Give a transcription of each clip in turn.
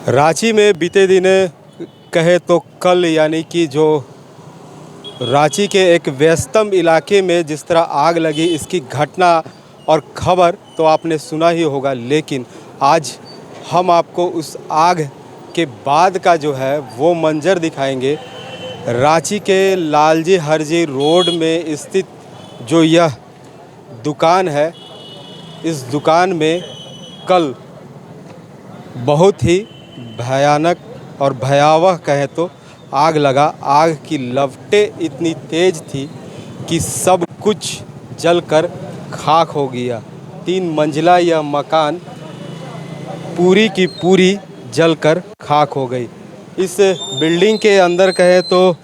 रांची में बीते दिन कहे तो कल यानी कि जो रांची के एक व्यस्तम इलाके में जिस तरह आग लगी, इसकी घटना और खबर तो आपने सुना ही होगा। लेकिन आज हम आपको उस आग के बाद का जो है वो मंजर दिखाएंगे। रांची के लालजी हरजी रोड में स्थित जो यह दुकान है, इस दुकान में कल बहुत ही भयानक और भयावह कहें तो आग लगा। आग की लपटें इतनी तेज़ थी कि सब कुछ जलकर खाक हो गया। 3 मंजिला यह मकान पूरी की पूरी जलकर खाक हो गई। इस बिल्डिंग के अंदर कहें तो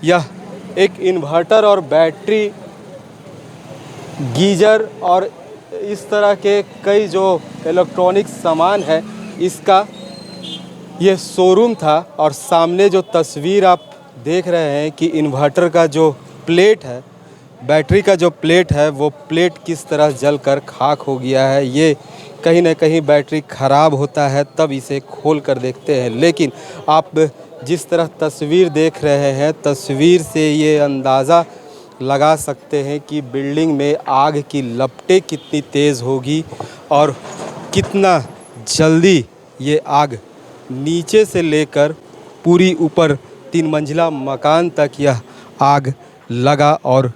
यह एक इन्वर्टर और बैटरी, गीज़र और इस तरह के कई जो इलेक्ट्रॉनिक सामान है, इसका ये शोरूम था। और सामने जो तस्वीर आप देख रहे हैं कि इन्वर्टर का जो प्लेट है, बैटरी का जो प्लेट है, वो प्लेट किस तरह जलकर खाक हो गया है। ये कहीं ना कहीं बैटरी ख़राब होता है तब इसे खोल कर देखते हैं। लेकिन आप जिस तरह तस्वीर देख रहे हैं, तस्वीर से ये अंदाज़ा लगा सकते हैं कि बिल्डिंग में आग की लपटें कितनी तेज़ होगी और कितना जल्दी ये आग नीचे से लेकर पूरी ऊपर 3 मंजिला मकान तक यह आग लगा। और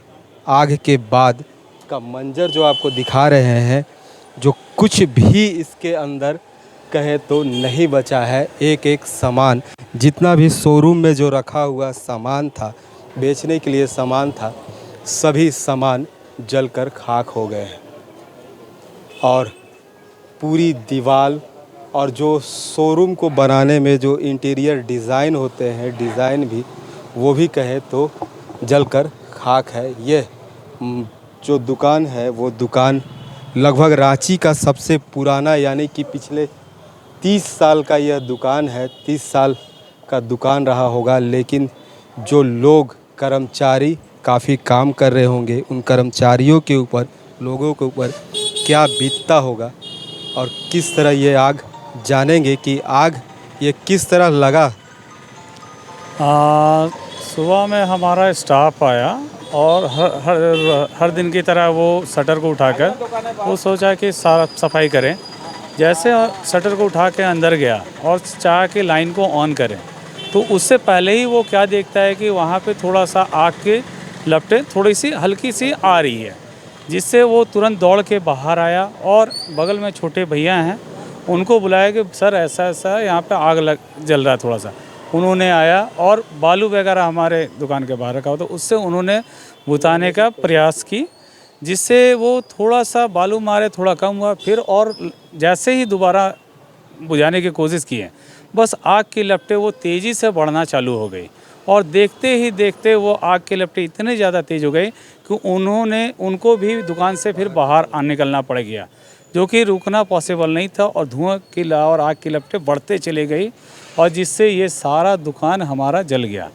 आग के बाद का मंजर जो आपको दिखा रहे हैं, जो कुछ भी इसके अंदर कहे तो नहीं बचा है। एक एक सामान, जितना भी शोरूम में जो रखा हुआ सामान था, बेचने के लिए सामान था, सभी सामान जलकर खाक हो गए हैं। और पूरी दीवार और जो शोरूम को बनाने में जो इंटीरियर डिज़ाइन होते हैं, डिज़ाइन भी वो भी कहे तो जलकर खाक है। ये जो दुकान है वो दुकान लगभग रांची का सबसे पुराना यानी कि पिछले 30 साल का यह दुकान है। 30 साल का दुकान रहा होगा। लेकिन जो लोग कर्मचारी काफ़ी काम कर रहे होंगे, उन कर्मचारियों के ऊपर, लोगों के ऊपर क्या बीतता होगा और किस तरह ये आग, जानेंगे कि आग ये किस तरह लगा। सुबह में हमारा स्टाफ आया और हर दिन की तरह वो शटर को उठाकर वो सोचा कि साफ सफाई करें। जैसे शटर को उठा के अंदर गया और चाह के लाइन को ऑन करें, तो उससे पहले ही वो क्या देखता है कि वहाँ पे थोड़ा सा आग के लपटें थोड़ी सी हल्की सी आ रही है, जिससे वो तुरंत दौड़ के बाहर आया और बगल में छोटे भैया हैं, उनको बुलाया कि सर ऐसा ऐसा यहाँ पे आग जल रहा है थोड़ा सा। उन्होंने आया और बालू वगैरह हमारे दुकान के बाहर रखा हुआ था, उससे उन्होंने बुझाने का प्रयास की, जिससे वो थोड़ा सा बालू मारे थोड़ा कम हुआ। फिर और जैसे ही दोबारा बुझाने की कोशिश की है, बस आग की लपटें वो तेज़ी से बढ़ना चालू हो गई। और देखते ही देखते वो आग की लपटें इतनी ज़्यादा तेज़ हो गई कि उनको भी दुकान से फिर बाहर निकलना पड़ गया, जो कि रुकना पॉसिबल नहीं था। और धुआं की और आग की लपटें बढ़ते चले गई और जिससे ये सारा दुकान हमारा जल गया।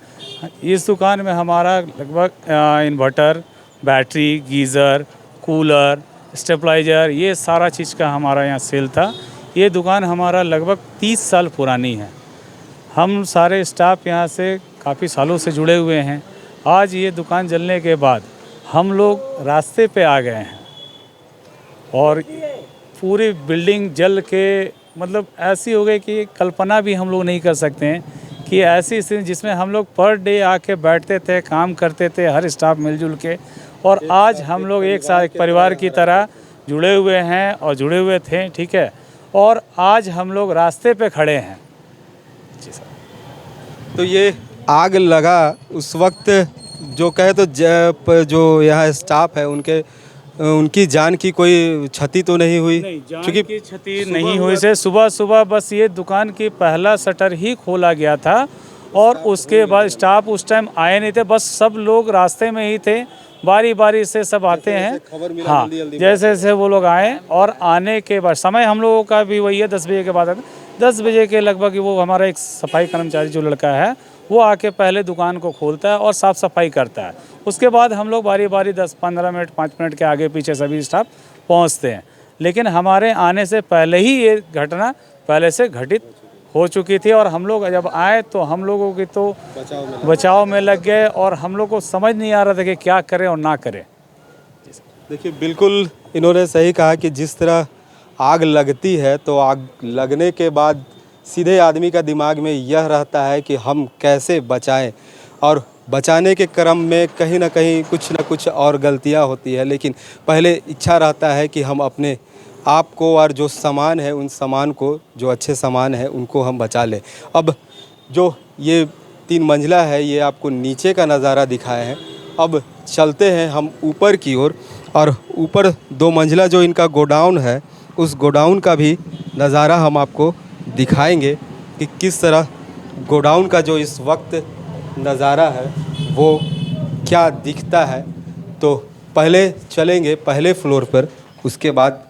इस दुकान में हमारा लगभग inverter, battery, geyser, cooler, stabilizer, ये सारा चीज़ का हमारा यहाँ सेल था। ये दुकान हमारा लगभग 30 साल पुरानी है। हम सारे स्टाफ यहाँ से काफ़ी सालों से जुड़े हुए हैं। आज ये दुकान जलने के बाद हम लोग रास्ते पे आ गए हैं और पूरी बिल्डिंग जल के मतलब ऐसी हो गई कि कल्पना भी हम लोग नहीं कर सकते हैं कि ऐसी स्थिति जिसमें हम लोग पर डे आके बैठते थे, काम करते थे, हर स्टाफ मिलजुल के, और आज हम लोग एक साथ एक परिवार की तरह जुड़े हुए हैं और जुड़े हुए थे, ठीक है। और आज हम लोग रास्ते पे खड़े हैं। जी सर। तो ये आग लगा उस वक्त जो कहे तो जो यहाँ स्टाफ है उनकी जान की कोई क्षति तो नहीं हुई? नहीं, जान की क्षति नहीं हुई से सुबह सुबह बस ये दुकान की पहला शटर ही खोला गया था और उसके बाद स्टाफ उस टाइम आए नहीं थे, बस सब लोग रास्ते में ही थे, बारी बारी से सब आते हैं। हाँ, जैसे जैसे वो लोग आए और आने के बाद समय हम लोगों का भी वही है, 10 बजे के बाद आते। 10 बजे के लगभग वो हमारा एक सफाई कर्मचारी जो लड़का है वो आके पहले दुकान को खोलता है और साफ़ सफाई करता है। उसके बाद हम लोग बारी बारी 10-15 मिनट 5 मिनट के आगे पीछे सभी स्टाफ पहुंचते हैं। लेकिन हमारे आने से पहले ही ये घटना पहले से घटित हो चुकी थी और हम लोग जब आए तो हम लोगों की तो बचाव में लग गए और हम लोग को समझ नहीं आ रहा था कि क्या करें और ना करें। देखिए बिल्कुल इन्होंने सही कहा कि जिस तरह आग लगती है तो आग लगने के बाद सीधे आदमी का दिमाग में यह रहता है कि हम कैसे बचाएं, और बचाने के क्रम में कहीं ना कुछ और गलतियां होती है, लेकिन पहले इच्छा रहता है कि हम अपने आप को और जो सामान है उन सामान को, जो अच्छे सामान है उनको हम बचा लें। अब जो ये 3 मंजिला है ये आपको नीचे का नज़ारा दिखाया है। अब चलते हैं हम ऊपर की ओर, और ऊपर 2 मंजिला जो इनका गोडाउन है उस गोडाउन का भी नज़ारा हम आपको दिखाएंगे कि किस तरह गोडाउन का जो इस वक्त नज़ारा है वो क्या दिखता है। तो पहले चलेंगे पहले फ्लोर पर, उसके बाद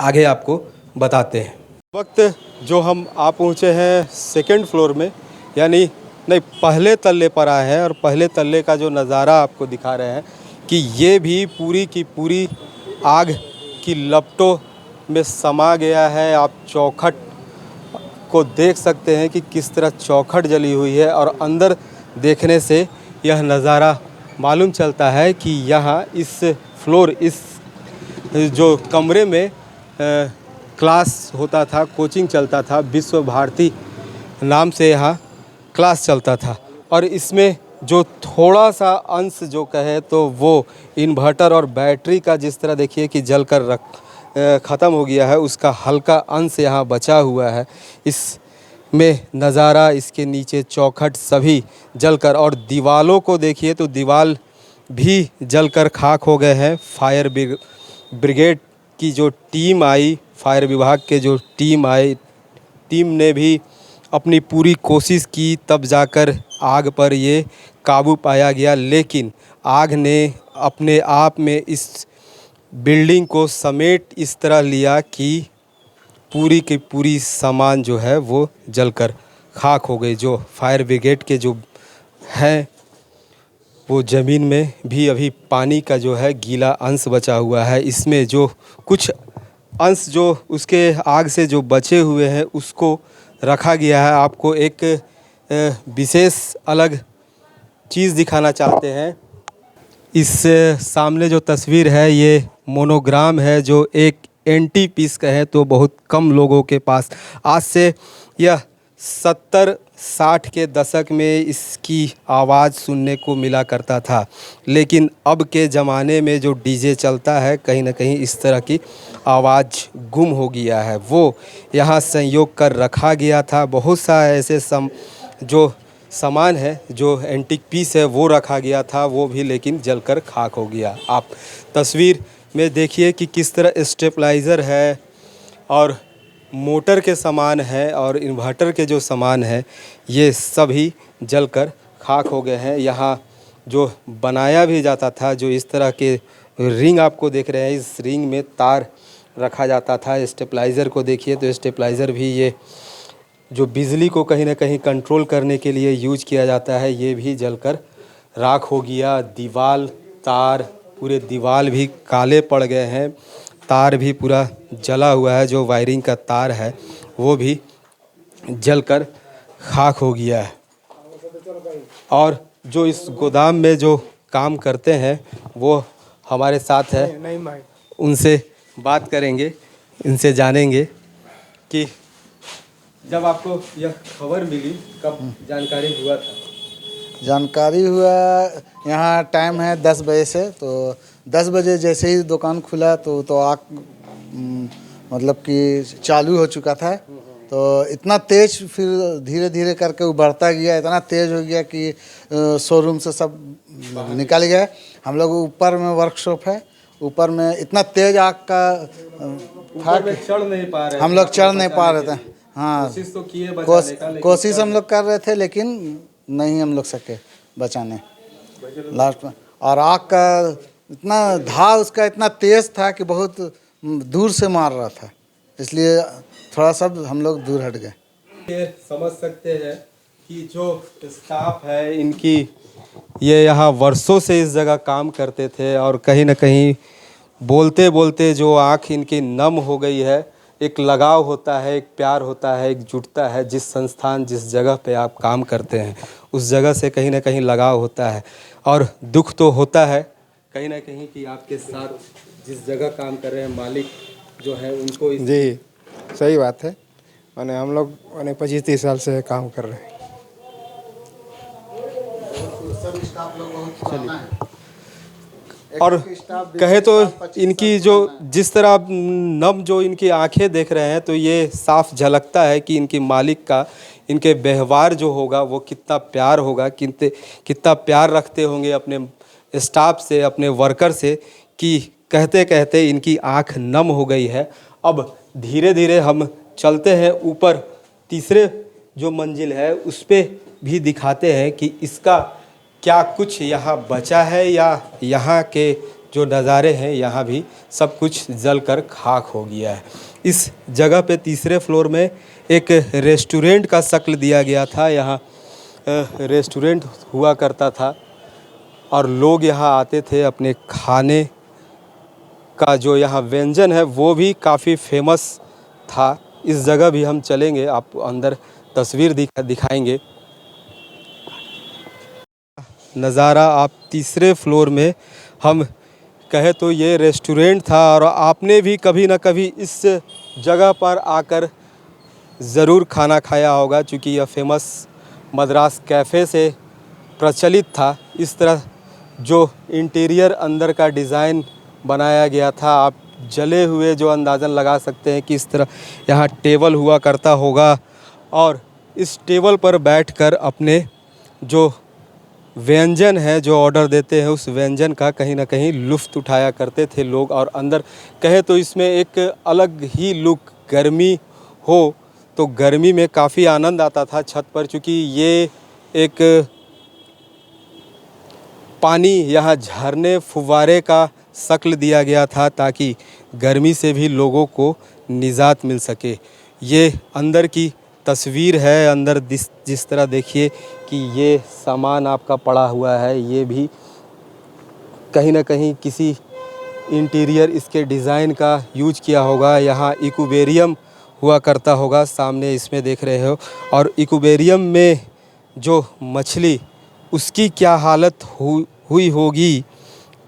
आगे आपको बताते हैं। वक्त जो हम आ पहुँचे हैं सेकंड फ्लोर में, यानी नहीं पहले तल्ले पर आए हैं, और पहले तल्ले का जो नज़ारा आपको दिखा रहे हैं कि ये भी पूरी की पूरी आग की लपटों में समा गया है। आप चौखट को देख सकते हैं कि किस तरह चौखट जली हुई है, और अंदर देखने से यह नज़ारा मालूम चलता है कि यहाँ इस फ्लोर, इस जो कमरे में क्लास होता था, कोचिंग चलता था, विश्व भारती नाम से यहाँ क्लास चलता था। और इसमें जो थोड़ा सा अंश जो कहे तो वो इन्वर्टर और बैटरी का जिस तरह देखिए कि जल कर ख़त्म हो गया है, उसका हल्का अंश यहाँ बचा हुआ है। इसमें नज़ारा, इसके नीचे चौखट सभी जलकर, और दीवालों को देखिए तो दीवाल भी जलकर खाक हो गए हैं। फायर ब्रिगेड की जो टीम आई, फायर विभाग के जो टीम आई, टीम ने भी अपनी पूरी कोशिश की, तब जाकर आग पर ये काबू पाया गया। लेकिन आग ने अपने आप में इस बिल्डिंग को समेट इस तरह लिया कि पूरी की पूरी सामान जो है वो जलकर खाक हो गई। जो फायर ब्रिगेड के जो हैं वो ज़मीन में भी अभी पानी का जो है गीला अंश बचा हुआ है। इसमें जो कुछ अंश जो उसके आग से जो बचे हुए हैं उसको रखा गया है। आपको एक विशेष अलग चीज़ दिखाना चाहते हैं। इस सामने जो तस्वीर है ये मोनोग्राम है, जो एक एंटी पीस का है, तो बहुत कम लोगों के पास। आज से यह 70-60 के दशक में इसकी आवाज़ सुनने को मिला करता था, लेकिन अब के ज़माने में जो डीजे चलता है कहीं ना कहीं इस तरह की आवाज़ गुम हो गया है। वो यहाँ संयोग कर रखा गया था। बहुत सा ऐसे जो सामान है, जो एंटीक पीस है वो रखा गया था, वो भी लेकिन जलकर खाक हो गया। आप तस्वीर में देखिए कि किस तरह स्टेबलाइज़र है और मोटर के सामान है और इन्वर्टर के जो सामान है ये सभी जलकर खाक हो गए हैं। यहाँ जो बनाया भी जाता था, जो इस तरह के रिंग आपको देख रहे हैं, इस रिंग में तार रखा जाता था। स्टेबलाइज़र को देखिए तो स्टेबलाइज़र भी ये जो बिजली को कहीं ना कहीं कंट्रोल करने के लिए यूज किया जाता है, ये भी जलकर राख हो गया। दीवार, तार, पूरे दीवार भी काले पड़ गए हैं। तार भी पूरा जला हुआ है, जो वायरिंग का तार है वो भी जलकर खाक हो गया है। और जो इस गोदाम में जो काम करते हैं वो हमारे साथ है, उनसे बात करेंगे, इनसे जानेंगे कि जब आपको यह खबर मिली कब जानकारी हुआ था? जानकारी हुआ यहाँ टाइम है 10 बजे से, तो 10 बजे जैसे ही दुकान खुला तो आग मतलब कि चालू हो चुका था। तो इतना तेज़ फिर धीरे धीरे करके उभरता गया, इतना तेज़ हो गया कि शोरूम से सब निकल गया। हम लोग ऊपर में वर्कशॉप है, ऊपर में इतना तेज़ आग का था कि चढ़ नहीं पा रहे, हम लोग चढ़ नहीं पा रहे थे। हाँ, कोशिश तो किए बचाने का, लेकिन कोशिश हम लोग कर रहे थे लेकिन नहीं हम लोग सके बचाने लास्ट में। और आग का इतना धार उसका इतना तेज़ था कि बहुत दूर से मार रहा था, इसलिए थोड़ा सा हम लोग दूर हट गए। ये समझ सकते हैं कि जो स्टाफ है इनकी, ये यहाँ वर्षों से इस जगह काम करते थे और कहीं ना कहीं बोलते बोलते जो आँख इनकी नम हो गई है, एक लगाव होता है, एक प्यार होता है, एक जुटता है। जिस संस्थान, जिस जगह पे आप काम करते हैं उस जगह से कहीं ना कहीं लगाव होता है। और दुख तो होता है कहीं ना कहीं कि आपके साथ जिस जगह काम कर रहे हैं मालिक जो है उनको जी सही बात है। मैंने हम लोग 25-30 साल से काम कर रहे हैं। सब स्टाफ लोग बहुत पुराना है। और कहे तो इनकी जो जिस तरह आप नम जो इनकी आंखें देख रहे हैं तो ये साफ झलकता है कि इनकी मालिक का इनके व्यवहार जो होगा वो कितना प्यार होगा, कितना प्यार रखते होंगे अपने स्टाफ से, अपने वर्कर से, कि कहते कहते इनकी आंख नम हो गई है। अब धीरे धीरे हम चलते हैं ऊपर, तीसरे जो मंजिल है उस पे भी दिखाते हैं कि इसका क्या कुछ यहाँ बचा है या यहाँ के जो नज़ारे हैं यहाँ भी सब कुछ जलकर खाक हो गया है। इस जगह पे तीसरे फ्लोर में एक रेस्टोरेंट का शक्ल दिया गया था। यहाँ रेस्टोरेंट हुआ करता था और लोग यहाँ आते थे अपने खाने का जो यहाँ व्यंजन है वो भी काफ़ी फेमस था। इस जगह भी हम चलेंगे, आपको अंदर तस्वीर दिखाएंगे। नज़ारा आप तीसरे फ्लोर में हम कहे तो ये रेस्टोरेंट था और आपने भी कभी ना कभी इस जगह पर आकर ज़रूर खाना खाया होगा, क्योंकि यह फेमस मद्रास कैफ़े से प्रचलित था। इस तरह जो इंटीरियर अंदर का डिज़ाइन बनाया गया था, आप जले हुए जो अंदाज़न लगा सकते हैं कि इस तरह यहाँ टेबल हुआ करता होगा और इस टेबल पर बैठकर अपने जो व्यंजन है जो ऑर्डर देते हैं उस व्यंजन का कहीं ना कहीं लुत्फ़ उठाया करते थे लोग। और अंदर कहे तो इसमें एक अलग ही लुक, गर्मी हो तो गर्मी में काफ़ी आनंद आता था छत पर, क्योंकि ये एक पानी यहाँ झरने फुव्वारे का शक्ल दिया गया था ताकि गर्मी से भी लोगों को निजात मिल सके। ये अंदर की तस्वीर है। अंदर जिस तरह देखिए कि ये सामान आपका पड़ा हुआ है, ये भी कहीं ना कहीं किसी इंटीरियर इसके डिज़ाइन का यूज किया होगा। यहाँ इक्वेरियम हुआ करता होगा, सामने इसमें देख रहे हो। और इक्वेरियम में जो मछली उसकी क्या हालत हुई होगी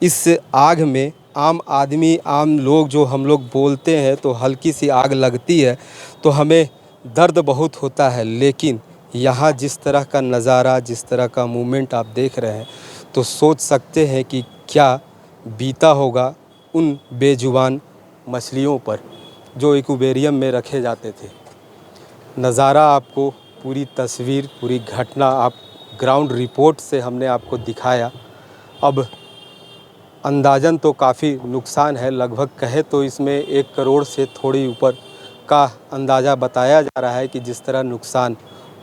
इस आग में। आम आदमी, आम लोग जो हम लोग बोलते हैं तो हल्की सी आग लगती है तो हमें दर्द बहुत होता है, लेकिन यहाँ जिस तरह का नज़ारा, जिस तरह का मूवमेंट आप देख रहे हैं तो सोच सकते हैं कि क्या बीता होगा उन बेजुबान मछलियों पर जो एक्वेरियम में रखे जाते थे। नज़ारा आपको पूरी तस्वीर, पूरी घटना आप ग्राउंड रिपोर्ट से हमने आपको दिखाया। अब अंदाज़न तो काफ़ी नुकसान है, लगभग कहे तो इसमें 1 करोड़ से थोड़ी ऊपर का अंदाज़ा बताया जा रहा है कि जिस तरह नुकसान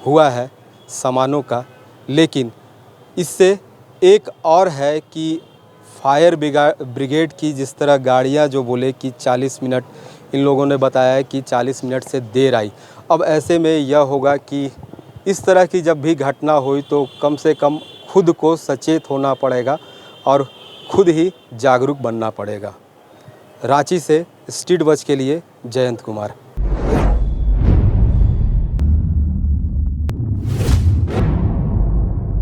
हुआ है सामानों का। लेकिन इससे एक और है कि फायर ब्रिगेड की जिस तरह गाड़ियां जो बोले कि 40 मिनट, इन लोगों ने बताया है कि 40 मिनट से देर आई। अब ऐसे में यह होगा कि इस तरह की जब भी घटना हुई तो कम से कम खुद को सचेत होना पड़ेगा और खुद ही जागरूक बनना पड़ेगा। रांची से स्ट्रीट वॉच के लिए जयंत कुमार।